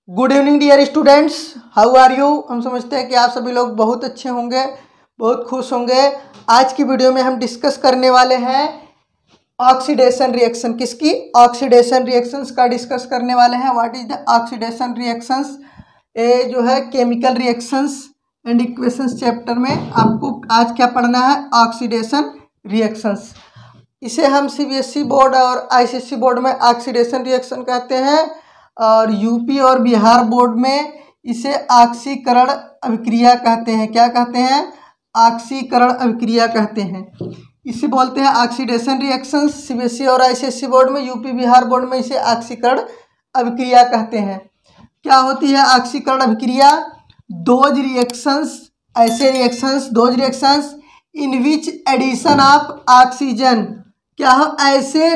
Good evening dear students, how are you. हम समझते हैं कि आप सभी लोग बहुत अच्छे होंगे, बहुत खुश होंगे। आज की वीडियो में हम डिस्कस करने वाले हैं ऑक्सीडेशन रिएक्शन। किसकी? ऑक्सीडेशन रिएक्शंस का डिस्कस करने वाले हैं। What is the oxidation reactions? ये जो है chemical reactions and equations chapter में आपको आज क्या पढ़ना है? Oxidation reactions. इसे हम सीबीएसई बोर्ड और आईसीएसई बोर्ड में ऑक्सीडेशन रिएक्शन कहते हैं और यूपी और बिहार बोर्ड में इसे ऑक्सीकरण अभिक्रिया कहते हैं। क्या कहते हैं? ऑक्सीकरण अभिक्रिया कहते हैं। इसे बोलते हैं ऑक्सीडेशन रिएक्शंस। सीबीएसई और आईसीएसई बोर्ड में, यूपी बिहार बोर्ड में इसे ऑक्सीकरण अभिक्रिया कहते हैं। क्या होती है ऑक्सीकरण अभिक्रिया? दोज रिएक्शंस, ऐसे reactions, those reactions in which addition of oxygen. क्या हो? ऐसे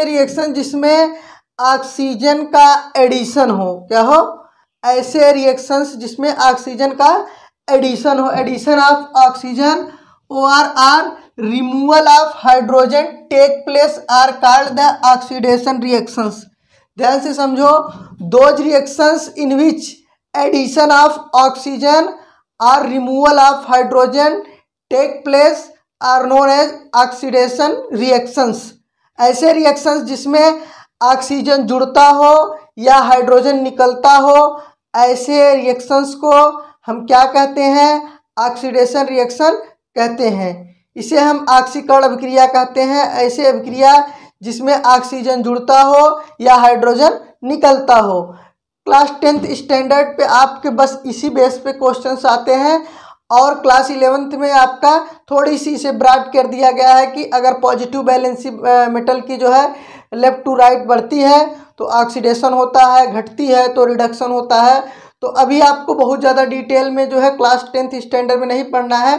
रिएक्शन जिसमें ऑक्सीजन का एडिशन हो। क्या हो? ऐसे रिएक्शंस जिसमें ऑक्सीजन का एडिशन हो। एडिशन ऑफ ऑक्सीजन और removal of hydrogen take place are called the oxidation reactions. ध्यान से समझो। Those reactions in which addition of oxygen और removal of hydrogen take place are known as oxidation reactions. ऐसे reactions जिसमें oxygen जुड़ता हो या हाइड्रोजन निकलता हो, ऐसे रिएक्शंस को हम क्या कहते हैं? ऑक्सीडेशन रिएक्शन कहते हैं। इसे हम ऑक्सीकरण अभिक्रिया कहते हैं। ऐसे अभिक्रिया जिसमें ऑक्सीजन जुड़ता हो या हाइड्रोजन निकलता हो। क्लास 10th स्टैंडर्ड पे आपके बस इसी बेस पे क्वेश्चंस आते हैं और क्लास 11th में आपका थोड़ी सी इसे ब्रॉड कर दिया गया है कि अगर पॉजिटिव वैलेंसी मेटल की जो है लेफ्ट टू राइट बढ़ती है तो ऑक्सीडेशन होता है, घटती है तो रिडक्शन होता है। तो अभी आपको बहुत ज़्यादा डिटेल में जो है क्लास 10th स्टैंडर्ड में नहीं पढ़ना है।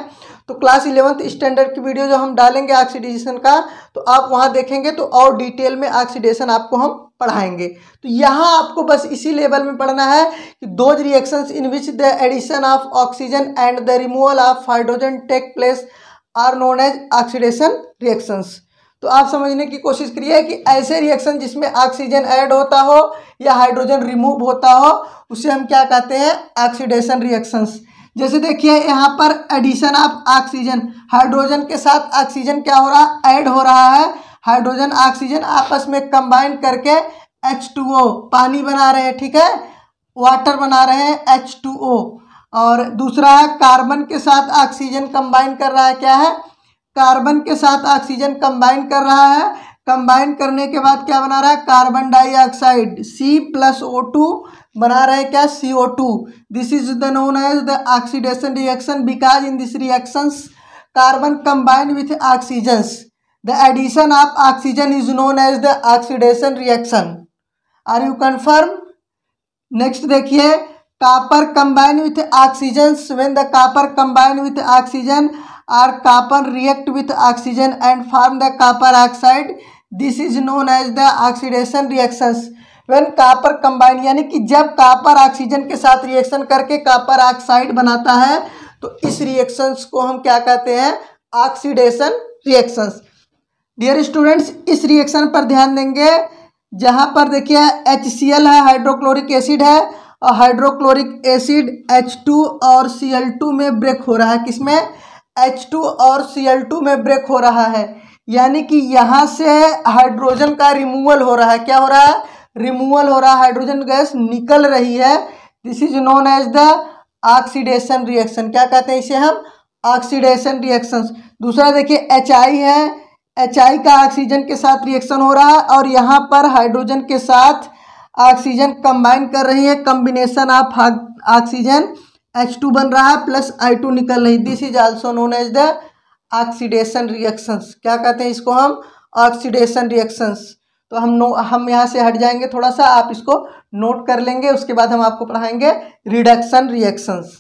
तो क्लास 11th स्टैंडर्ड की वीडियो जो हम डालेंगे ऑक्सीडेशन का, तो आप वहाँ देखेंगे तो और डिटेल में ऑक्सीडेशन आपको हम पढ़ाएंगे। तो यहाँ आपको बस इसी लेवल में पढ़ना है कि those reactions in which the addition of oxygen and the removal of hydrogen take place are known as oxidation reactions. तो आप समझने की कोशिश करिए कि ऐसे रिएक्शन जिसमें ऑक्सीजन ऐड होता हो या हाइड्रोजन रिमूव होता हो, उसे हम क्या कहते हैं? Oxidation reactions. जैसे देखिए यहाँ पर एडिशन ऑफ ऑक्सीजन, हाइड्रोजन के साथ ऑक्सीजन क्या हो रहा है? ऐड हो रहा है। हाइड्रोजन ऑक्सीजन आपस में कंबाइन करके H2O पानी बना रहे हैं, ठीक है, वाटर बना रहे हैं H2O। और दूसरा है कार्बन के साथ ऑक्सीजन कंबाइन कर रहा है। क्या है? कार्बन के साथ ऑक्सीजन कंबाइन कर रहा है। कंबाइन करने के बाद क्या बना रहा है? कार्बन डाइऑक्साइड C+O2 बना रहे हैं। क्या? CO2। This is the known as the oxidation reaction because in this reactions carbon combine with oxygens. The addition of oxygen is known as the oxidation reaction. Are you confirm? Next देखिए, copper combine with oxygen. When the copper combine with oxygen or copper react with oxygen and form the copper oxide, this is known as the oxidation reactions. when copper combine, यानी कि जब copper oxygen के साथ reaction करके copper oxide बनाता है तो इस रिएक्शंस को हम क्या कहते हैं? Oxidation reactions. डियर स्टूडेंट्स, इस रिएक्शन पर ध्यान देंगे। जहां पर देखिए HCl है, हाइड्रोक्लोरिक एसिड है, और हाइड्रोक्लोरिक एसिड H2 और Cl2 में ब्रेक हो रहा है। किसमें? H2 और Cl2 में ब्रेक हो रहा है। यानी कि यहाँ से हाइड्रोजन का रिमूवल हो रहा है। क्या हो रहा है? रिमूवल हो रहा है, हाइड्रोजन गैस निकल रही है। This is known as the oxidation reaction. क्या कहते हैं इसे हम? Oxidation reactions. दूसरा देखिए HI है, HI का ऑक्सीजन के साथ रिएक्शन हो रहा है और यहाँ पर हाइड्रोजन के साथ ऑक्सीजन कंबाइन कर रही है। कम्बिनेशन ऑफ ऑक्सीजन H2 बन रहा है प्लस I2 निकल रही। This is also known as the oxidation reactions. क्या कहते हैं इसको हम? Oxidation reactions. तो हम यहाँ से हट जाएंगे थोड़ा सा, आप इसको नोट कर लेंगे। उसके बाद हम आपको पढ़ाएंगे reduction reactions.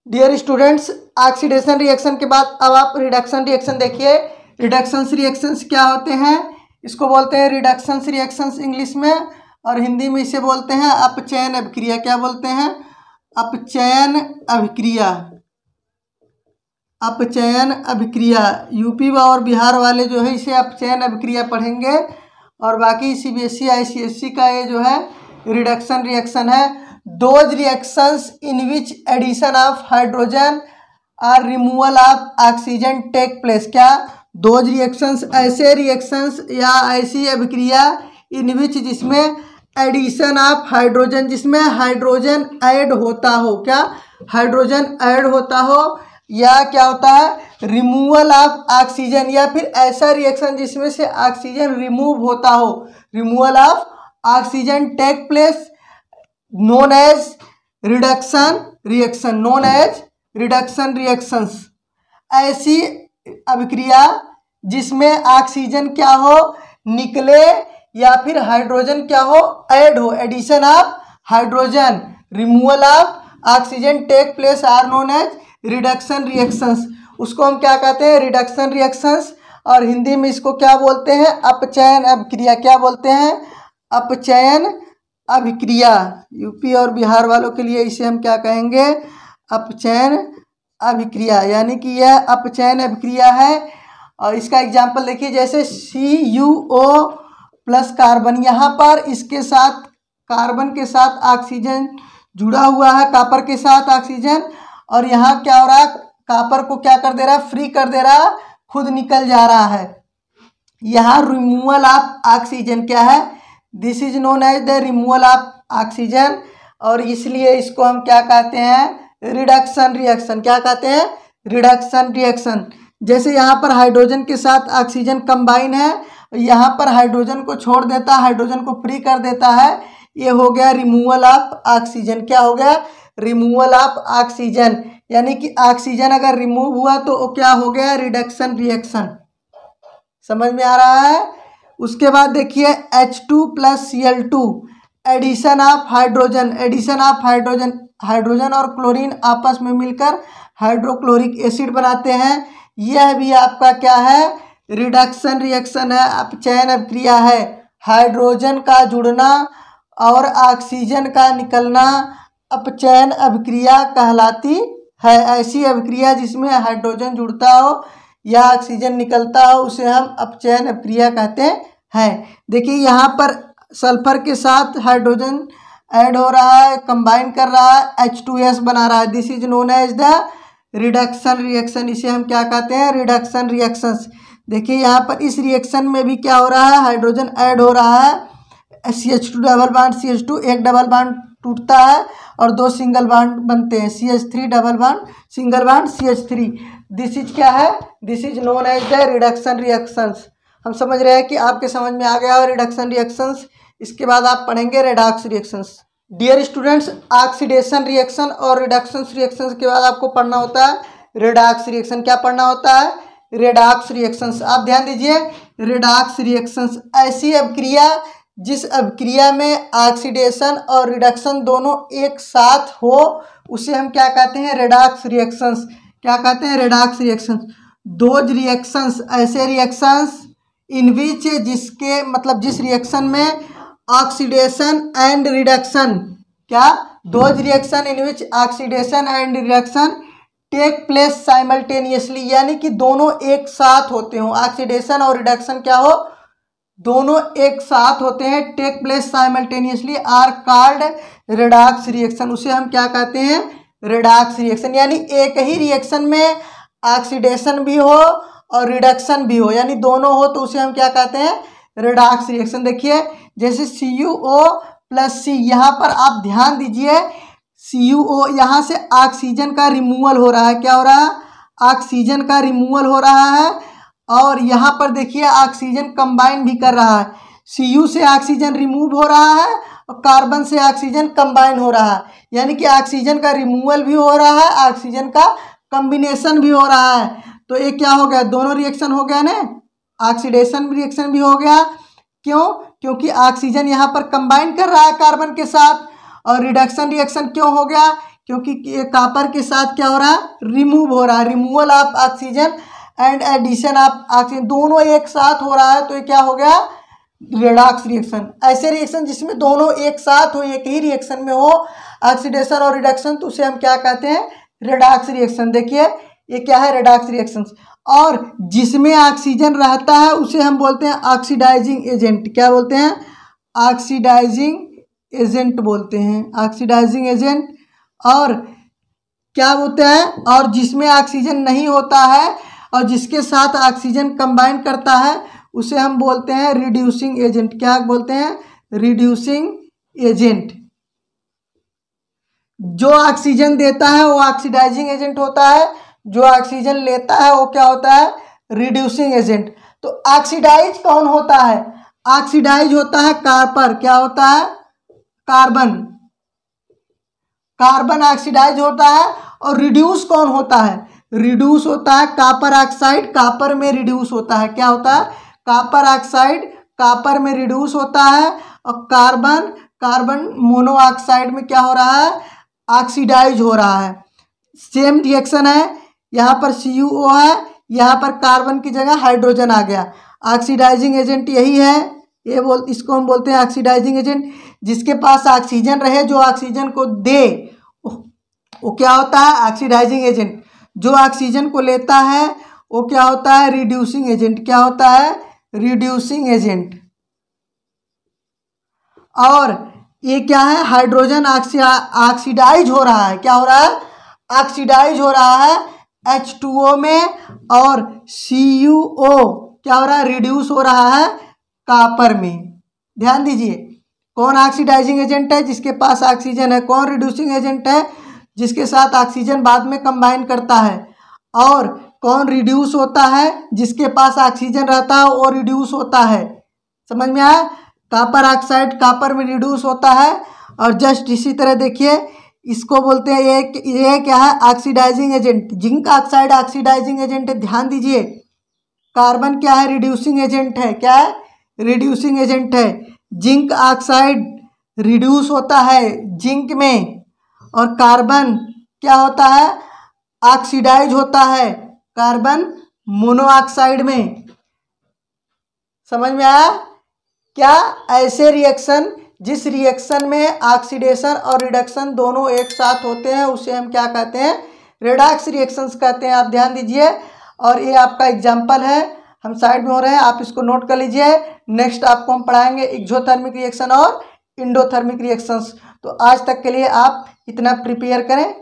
Dear students, oxidation reaction के बाद अब आप रिडक्शन रिएक्शन देखिए। रिडक्शंस रिएक्शंस क्या होते हैं? इसको बोलते हैं रिडक्शंस रिएक्शंस इंग्लिश में, और हिंदी में इसे बोलते हैं अपचयन अभिक्रिया। क्या बोलते हैं? अपचयन अभिक्रिया। अपचयन अभिक्रिया। यूपी और बिहार वाले जो है इसे अपचयन अभिक्रिया पढ़ेंगे, और बाकी सीबीएसई आईसीएसई का ये जो है रिडक्शन रिएक्शन है। Those reactions in which addition of hydrogen और removal of oxygen take place. क्या दोज रिएक्शंस ऐसे रिएक्शंस या ऐसी अभिक्रिया इन विच जिसमें एडिशन ऑफ हाइड्रोजन, जिसमें हाइड्रोजन ऐड होता हो। क्या हाइड्रोजन ऐड होता हो, या क्या होता है रिमूवल ऑफ ऑक्सीजन, या फिर ऐसा रिएक्शन जिसमें से ऑक्सीजन रिमूव होता हो, removal of oxygen take place, known as reduction reaction, known as reduction reactions. ऐसी अभिक्रिया जिसमें ऑक्सीजन क्या हो निकले, या फिर हाइड्रोजन क्या हो ऐड हो, addition of hydrogen, removal of oxygen take place are known as reduction reactions. उसको हम क्या कहते हैं रिडक्शन रिएक्शंस, और हिंदी में इसको क्या बोलते हैं अपचयन अभिक्रिया। क्या बोलते हैं अपचयन अभिक्रिया। यूपी और बिहार वालों के लिए इसे हम क्या कहेंगे अपचयन अभिक्रिया, यानी कि यह अपचयन अभिक्रिया है। और इसका एग्जाम्पल देखिए, जैसे CuO प्लस कार्बन, यहाँ पर इसके साथ कार्बन के साथ ऑक्सीजन जुड़ा हुआ है, कॉपर के साथ ऑक्सीजन, और यहाँ क्या हो रहा है कॉपर को क्या कर दे रहा है फ्री कर दे रहा है, खुद निकल जा रहा है। यहाँ रिमूवल ऑफ ऑक्सीजन क्या है, this is known as the removal of oxygen, और इसलिए इसको हम क्या कहते हैं रिडक्शन रिएक्शन। क्या कहते हैं रिडक्शन रिएक्शन। जैसे यहाँ पर हाइड्रोजन के साथ ऑक्सीजन कंबाइन है, यहाँ पर हाइड्रोजन को छोड़ देता है, हाइड्रोजन को फ्री कर देता है, ये हो गया रिमूवल ऑफ ऑक्सीजन। क्या हो गया रिमूवल ऑफ ऑक्सीजन, यानी कि ऑक्सीजन अगर रिमूव हुआ तो वो क्या हो गया रिडक्शन रिएक्शन। समझ में आ रहा है। उसके बाद देखिए H2 plus Cl2 addition of hydrogen, addition of hydrogen, hydrogen और क्लोरीन आपस में मिलकर हाइड्रोक्लोरिक एसिड बनाते हैं। यह भी आपका क्या है रिडक्शन रिएक्शन है, अपचयन अभिक्रिया है। हाइड्रोजन का जुड़ना और ऑक्सीजन का निकलना अपचयन अभिक्रिया कहलाती है। ऐसी अभिक्रिया जिसमें हाइड्रोजन जुड़ता हो या ऑक्सीजन निकलता हो उसे हम अपचयन अभिक्रिया कहते हैं। देखिए यहाँ पर सल्फर के साथ हाइड्रोजन ऐड हो रहा है, कंबाइन कर रहा है, H2S बना रहा है, this is known as the reduction reaction. इसे हम क्या कहते हैं रिडक्शन रिएक्शंस। देखिए यहाँ पर इस रिएक्शन में भी क्या हो रहा है हाइड्रोजन ऐड हो रहा है, CH2 डबल बॉन्ड CH2, एक डबल बॉन्ड टूटता है और दो सिंगल बॉन्ड बनते हैं, CH3 double bond single bond CH3। This is क्या है this is known as the reduction reactions. हम समझ रहे हैं कि आपके समझ में आ गया हो रिडक्शन रिएक्शंस। इसके बाद आप पढ़ेंगे redox reactions. Dear students, oxidation reaction और रिडक्शन रिएक्शंस के बाद आपको पढ़ना होता है रेडॉक्स रिएक्शन। क्या पढ़ना होता है रेडॉक्स रिएक्शंस। आप ध्यान दीजिए रेडॉक्स रिएक्शंस ऐसी अभिक्रिया जिस अभिक्रिया में ऑक्सीडेशन और रिडक्शन दोनों एक साथ हो उसे हम क्या कहते हैं रेडॉक्स रिएक्शंस। क्या कहते हैं रेडॉक्स रिएक्शंस। दोज रिएक्शंस ऐसे रिएक्शंस इन विच जिसके मतलब जिस रिएक्शन में ऑक्सीडेशन एंड रिडक्शन, क्या those reaction in which oxidation and reduction take place simultaneously, यानी कि दोनों एक साथ होते हों, ऑक्सीडेशन और रिडक्शन क्या हो दोनों एक साथ होते हैं, take place simultaneously are called redox reaction. उसे हम क्या कहते हैं रेडॉक्स रिएक्शन। यानी एक ही रिएक्शन में ऑक्सीडेशन भी हो और रिडक्शन भी हो, यानी दोनों हो तो उसे हम क्या कहते हैं रेडॉक्स रिएक्शन। देखिए जैसे CuO प्लस C, यहाँ पर आप ध्यान दीजिए CuO यहाँ से ऑक्सीजन का रिमूवल हो रहा है। क्या हो रहा है ऑक्सीजन का रिमूवल हो रहा है, और यहाँ पर देखिए ऑक्सीजन कंबाइन भी कर रहा है। Cu से ऑक्सीजन रिमूव हो रहा है और कार्बन से ऑक्सीजन कंबाइन हो रहा है, यानी कि ऑक्सीजन का रिमूवल भी हो रहा है, ऑक्सीजन का कम्बिनेशन भी हो रहा है। तो ये क्या हो गया दोनों रिएक्शन हो गया ना, ऑक्सीडेशन रिएक्शन भी हो गया। क्यों? क्योंकि ऑक्सीजन यहाँ पर कंबाइन कर रहा है कार्बन के साथ। और रिडक्शन रिएक्शन क्यों हो गया? क्योंकि कॉपर के साथ क्या हो रहा है रिमूव हो रहा है, removal of oxygen and addition of oxygen दोनों एक साथ हो रहा है, तो ये क्या हो गया रेडॉक्स रिएक्शन। ऐसे रिएक्शन जिसमें दोनों एक साथ हो, एक ही रिएक्शन में हो ऑक्सीडेशन और रिडक्शन, तो उसे हम क्या कहते हैं रेडॉक्स रिएक्शन। देखिए ये क्या है, रेडॉक्स रिएक्शंस। और जिसमें ऑक्सीजन रहता है उसे हम बोलते हैं ऑक्सीडाइजिंग एजेंट। क्या बोलते हैं, ऑक्सीडाइजिंग एजेंट बोलते हैं, ऑक्सीडाइजिंग एजेंट। और क्या बोलते हैं, और जिसमें ऑक्सीजन नहीं होता है और जिसके साथ ऑक्सीजन कंबाइन करता है उसे हम बोलते हैं रिड्यूसिंग एजेंट। क्या बोलते हैं, रिड्यूसिंग एजेंट। जो ऑक्सीजन देता है वो ऑक्सीडाइजिंग एजेंट होता है, जो ऑक्सीजन लेता है वो क्या होता है, रिड्यूसिंग एजेंट। तो ऑक्सीडाइज कौन होता है, ऑक्सीडाइज होता है कॉपर। क्या होता है, कार्बन। कार्बन ऑक्सीडाइज होता है। और रिड्यूस कौन होता है, रिड्यूस होता है कॉपर ऑक्साइड। कॉपर में रिड्यूस होता है, क्या होता है, कॉपर ऑक्साइड कॉपर में रिड्यूस होता है। और कार्बन, कार्बन मोनोऑक्साइड में क्या हो रहा है, ऑक्सीडाइज हो रहा है। सेम रिएक्शन है, यहाँ पर CuO है, यहाँ पर कार्बन की जगह हाइड्रोजन आ गया। ऑक्सीडाइजिंग एजेंट यही है, इसको हम बोलते हैं ऑक्सीडाइजिंग एजेंट। जिसके पास ऑक्सीजन रहे, जो ऑक्सीजन को दे, वो क्या होता है, ऑक्सीडाइजिंग एजेंट। जो ऑक्सीजन को लेता है वो क्या होता है, रिड्यूसिंग एजेंट। क्या होता है, रिड्यूसिंग एजेंट। और ये क्या है, हाइड्रोजन ऑक्सीडाइज हो रहा है। क्या हो रहा है, ऑक्सीडाइज हो रहा है H2O में। और CuO क्या हो रहा है, रिड्यूस हो रहा है कॉपर में। ध्यान दीजिए, कौन ऑक्सीडाइजिंग एजेंट है, जिसके पास ऑक्सीजन है। कौन रिड्यूसिंग एजेंट है, जिसके साथ ऑक्सीजन बाद में कंबाइन करता है। और कौन रिड्यूस होता है, जिसके पास ऑक्सीजन रहता है वो रिड्यूस होता है। समझ में आया, कॉपर ऑक्साइड कॉपर में रिड्यूस होता है। और जस्ट इसी तरह देखिए, इसको बोलते हैं, ये क्या है, oxidising agent. Zinc oxide oxidising agent है, ध्यान दीजिए। कार्बन क्या है, रिड्यूसिंग एजेंट है। क्या है, रिड्यूसिंग एजेंट है। जिंक ऑक्साइड रिड्यूस होता है जिंक में। और कार्बन क्या होता है, ऑक्सीडाइज होता है कार्बन मोनोऑक्साइड में। समझ में आया क्या, ऐसे रिएक्शन, जिस रिएक्शन में ऑक्सीडेशन और रिडक्शन दोनों एक साथ होते हैं उसे हम क्या कहते हैं, रेडॉक्स रिएक्शंस कहते हैं। आप ध्यान दीजिए। और ये आपका एग्जाम्पल है, हम साइड में हो रहे हैं, आप इसको नोट कर लीजिए। नेक्स्ट आपको हम पढ़ाएंगे एक्सोथर्मिक रिएक्शन और इंडोथर्मिक रिएक्शंस। तो आज तक के लिए आप इतना प्रिपेयर करें।